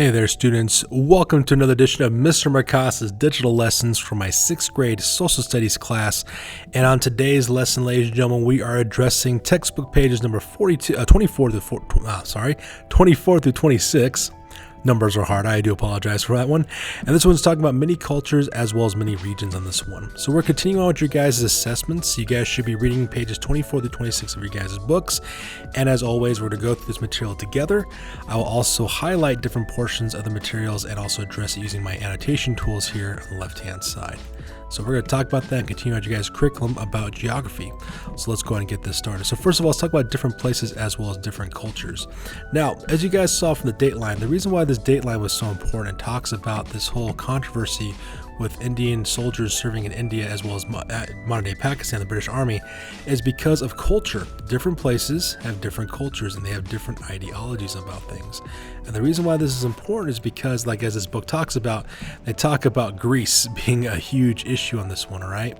Hey there, students. Welcome to another edition of Mr. Mikasa's digital lessons for my 6th grade social studies class. And on today's lesson, ladies and gentlemen, we are addressing textbook pages number 24 through 26. Numbers are hard. I do apologize for that one. And this one's talking about many cultures as well as many regions on this one. So we're continuing on with your guys' assessments. You guys should be reading pages 24 through 26 of your guys' books. And as always, we're going to go through this material together. I will also highlight different portions of the materials and also address it using my annotation tools here on the left-hand side. So we're going to talk about that and continue on your guys' curriculum about geography. So let's go ahead and get this started. So first of all, let's talk about different places as well as different cultures. Now, as you guys saw from the date line, the reason why this date line was so important talks about this whole controversy with Indian soldiers serving in India as well as modern-day Pakistan, the British Army, is because of culture. Different places have different cultures and they have different ideologies about things. And the reason why this is important is because, like as this book talks about, they talk about Greece being a huge issue on this one, all right?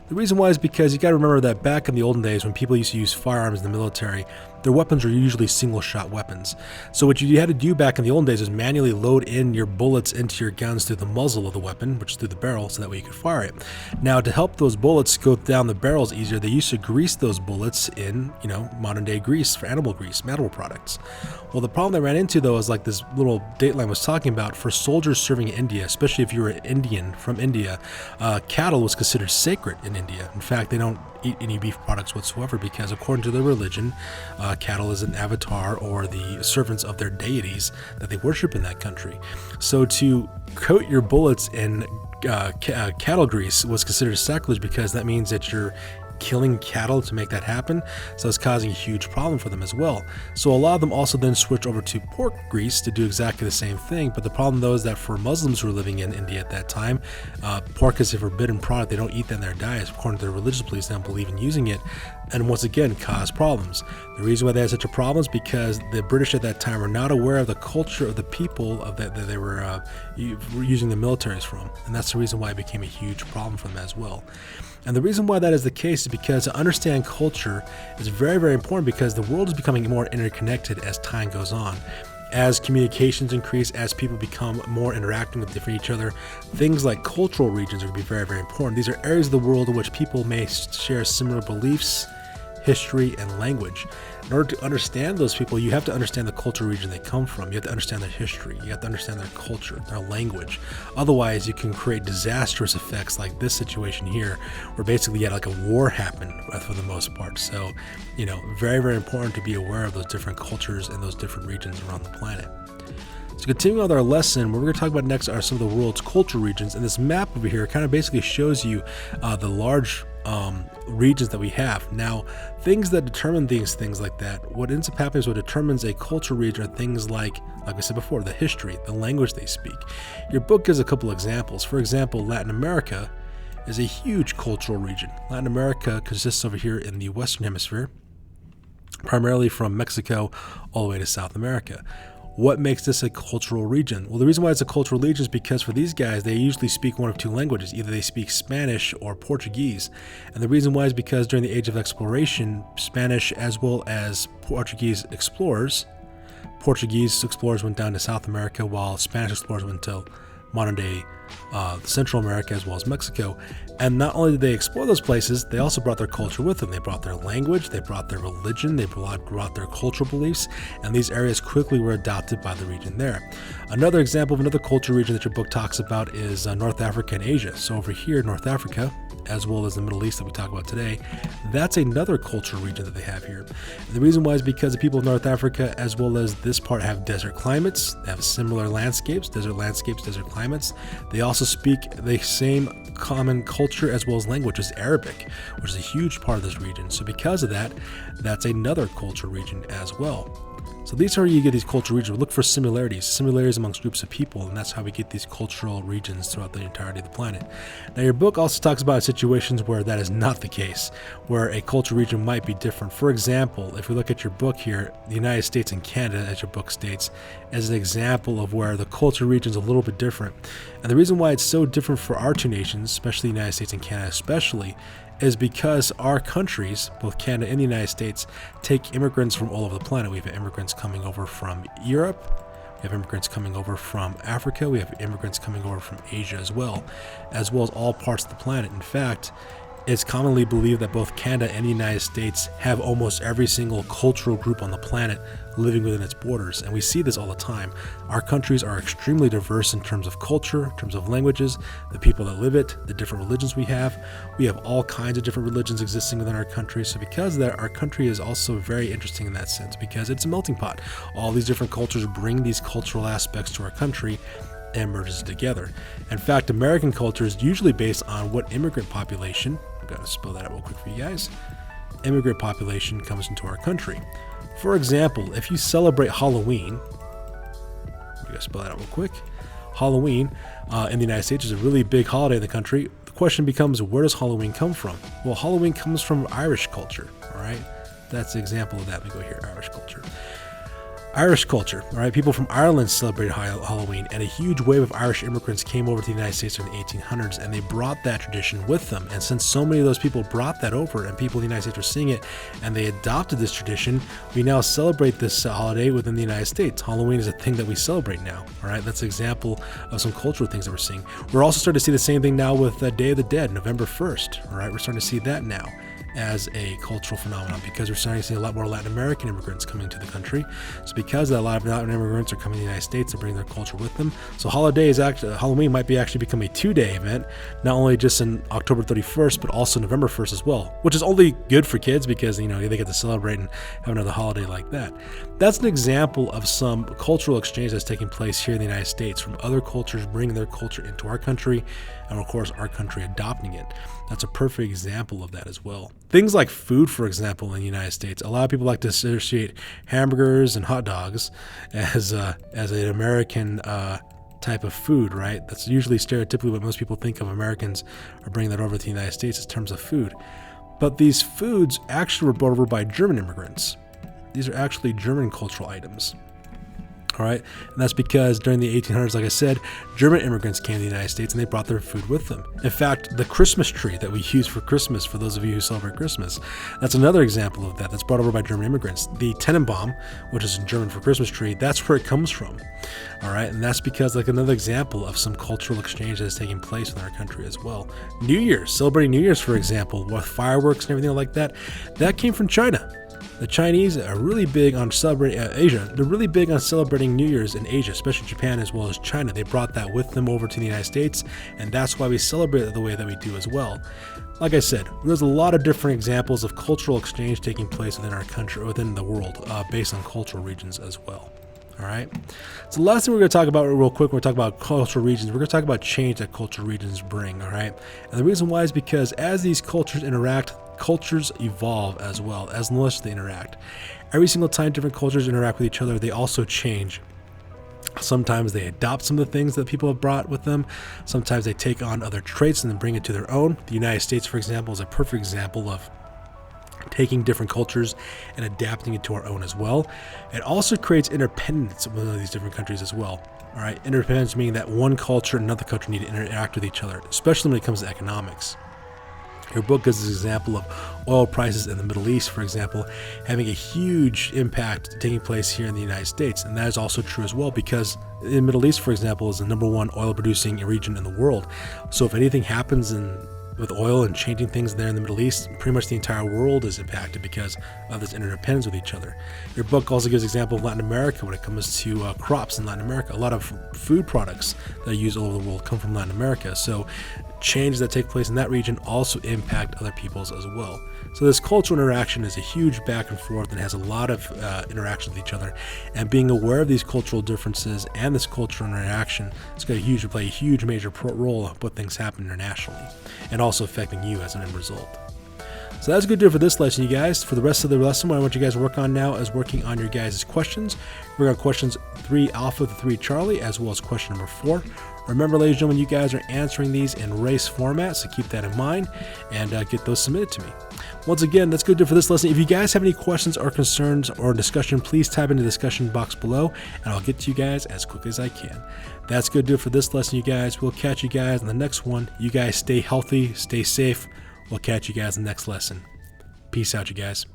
The reason why is because you got to remember that back in the olden days when people used to use firearms in the military, their weapons were usually single-shot weapons. So what you had to do back in the olden days is manually load in your bullets into your guns through the muzzle of the weapon, which is through the barrel, so that way you could fire it. Now, to help those bullets go down the barrels easier, they used to grease those bullets in, modern-day grease for animal products. Well, the problem they ran into, though, is like this little dateline was talking about, for soldiers serving in India, especially if you were an Indian from India, cattle was considered sacred in India. In fact, they don't eat any beef products whatsoever because, according to their religion, cattle is an avatar or the servants of their deities that they worship in that country. So to coat your bullets in cattle grease was considered sacrilege because that means that you're killing cattle to make that happen. So it's causing a huge problem for them as well. So a lot of them also then switch over to pork grease to do exactly the same thing. But the problem though is that for Muslims who were living in India at that time, pork is a forbidden product. They don't eat that in their diets. According to their religious beliefs, they don't believe in using it. And once again, cause problems. The reason why they had such a problem is because the British at that time were not aware of the culture of the people of that they were using the militaries from. And that's the reason why it became a huge problem for them as well. And the reason why that is the case is because to understand culture is very, very important because the world is becoming more interconnected as time goes on. As communications increase, as people become more interacting with each other, things like cultural regions are going to be very, very important. These are areas of the world in which people may share similar beliefs, history, and language. In order to understand those people, you have to understand the cultural region they come from. You have to understand their history. You have to understand their culture, their language. Otherwise, you can create disastrous effects like this situation here, where basically you had like a war happen for the most part. So, very, very important to be aware of those different cultures and those different regions around the planet. So continuing with our lesson, what we're going to talk about next are some of the world's cultural regions. And this map over here kind of basically shows you the large regions that we have. Now, things that determine these things like that, what ends up happening is what determines a cultural region are things like I said before, the history, the language they speak. Your book gives a couple examples. For example, Latin America is a huge cultural region. Latin America consists over here in the Western Hemisphere, primarily from Mexico all the way to South America. What makes this a cultural region? Well, the reason why it's a cultural region is because for these guys, they usually speak one of two languages. Either they speak Spanish or Portuguese. And the reason why is because during the Age of Exploration, Spanish as well as Portuguese explorers went down to South America, while Spanish explorers went to modern-day Central America as well as Mexico. And not only did they explore those places, they also brought their culture with them. They brought their language, they brought their religion, they brought their cultural beliefs, and these areas quickly were adopted by the region there. Another example of another cultural region that your book talks about is North Africa and Asia. So over here, North Africa, as well as the Middle East that we talk about today, that's another cultural region that they have here. And the reason why is because the people of North Africa, as well as this part, have desert climates. They have similar landscapes, desert climates. They also speak the same common culture as well as language as Arabic, which is a huge part of this region. So because of that, that's another cultural region as well. So these are how you get these cultural regions. We look for similarities amongst groups of people, and that's how we get these cultural regions throughout the entirety of the planet. Now, your book also talks about situations where that is not the case, where a cultural region might be different. For example, if we look at your book here, the United States and Canada, as your book states, as an example of where the cultural region is a little bit different. And the reason why it's so different for our two nations, especially the United States and Canada especially, is because our countries, both Canada and the United States, take immigrants from all over the planet. We have immigrants coming over from Europe, We have immigrants coming over from Africa. We have immigrants coming over from Asia as well as all parts of the planet. In fact, it's commonly believed that both Canada and the United States have almost every single cultural group on the planet living within its borders, and we see this all the time. Our countries are extremely diverse in terms of culture, in terms of languages, the people that live it, the different religions we have. We have all kinds of different religions existing within our country, so because of that, our country is also very interesting in that sense, because it's a melting pot. All these different cultures bring these cultural aspects to our country and merges it together. In fact, American culture is usually based on what immigrant population, I've got to spell that out real quick for you guys, immigrant population comes into our country. For example, if you celebrate Halloween, I'm going to spell that out real quick. Halloween in the United States is a really big holiday in the country. The question becomes, where does Halloween come from? Well, Halloween comes from Irish culture, all right? That's the example of that. We go here, Irish culture. Irish culture, all right? People from Ireland celebrated Halloween, and a huge wave of Irish immigrants came over to the United States in the 1800s, and they brought that tradition with them. And since so many of those people brought that over, and people in the United States were seeing it, and they adopted this tradition, we now celebrate this holiday within the United States. Halloween is a thing that we celebrate now, all right? That's an example of some cultural things that we're seeing. We're also starting to see the same thing now with Day of the Dead, November 1st, all right? We're starting to see that now as a cultural phenomenon, because we're starting to see a lot more Latin American immigrants coming to the country. So because a lot of Latin immigrants are coming to the United States, they bring their culture with them. So Halloween might be actually become a 2-day event, not only just in October 31st, but also November 1st as well, which is only good for kids because, you know, they get to celebrate and have another holiday like that. That's an example of some cultural exchange that's taking place here in the United States, from other cultures bringing their culture into our country, and of course our country adopting it. That's a perfect example of that as well. Things like food, for example, in the United States, a lot of people like to associate hamburgers and hot dogs as an American type of food, right? That's usually stereotypically what most people think of. Americans are bringing that over to the United States in terms of food. But these foods actually were brought over by German immigrants. These are actually German cultural items. All right, and that's because during the 1800s, like I said, German immigrants came to the United States and they brought their food with them. In fact, the Christmas tree that we use for Christmas, for those of you who celebrate Christmas, that's another example of that. That's brought over by German immigrants. The Tannenbaum, which is in German for Christmas tree, that's where it comes from. All right, and that's because, like, another example of some cultural exchange that is taking place in our country as well. New Year's, celebrating New Year's, for example, with fireworks and everything like that, that came from China. The Chinese are really big on celebrating Asia. They're really big on celebrating New Year's in Asia, especially Japan as well as China. They brought that with them over to the United States, and that's why we celebrate it the way that we do as well. Like I said, there's a lot of different examples of cultural exchange taking place within our country, within the world, based on cultural regions as well. All right. So the last thing we're going to talk about real quick, we're talking about cultural regions. We're going to talk about change that cultural regions bring. All right. And the reason why is because as these cultures interact, cultures evolve as well, as long as they interact. Every single time different cultures interact with each other, they also change. Sometimes they adopt some of the things that people have brought with them. Sometimes they take on other traits and then bring it to their own. The United States, for example, is a perfect example of taking different cultures and adapting it to our own as well. It also creates interdependence within these different countries as well. All right, interdependence meaning that one culture and another culture need to interact with each other, especially when it comes to economics. Your book gives an example of oil prices in the Middle East, for example, having a huge impact taking place here in the United States. And that is also true as well, because the Middle East, for example, is the #1 oil producing region in the world. So if anything happens with oil and changing things there in the Middle East, pretty much the entire world is impacted because of this interdependence with each other. Your book also gives an example of Latin America when it comes to crops in Latin America. A lot of food products that are used all over the world come from Latin America. So changes that take place in that region also impact other peoples as well. So this cultural interaction is a huge back and forth and has a lot of interaction with each other. And being aware of these cultural differences and this cultural interaction is going to play a huge major role of what things happen internationally, and also affecting you as an end result. So that's good to do for this lesson, you guys. For the rest of the lesson, what I want you guys to work on now is working on your guys' questions. We're going to questions 3 Alpha to 3 Charlie, as well as question number 4. Remember, ladies and gentlemen, you guys are answering these in race format, so keep that in mind and get those submitted to me. Once again, that's good to do for this lesson. If you guys have any questions or concerns or discussion, please type in the discussion box below, and I'll get to you guys as quickly as I can. That's good to do for this lesson, you guys. We'll catch you guys in the next one. You guys stay healthy, stay safe. We'll catch you guys in the next lesson. Peace out, you guys.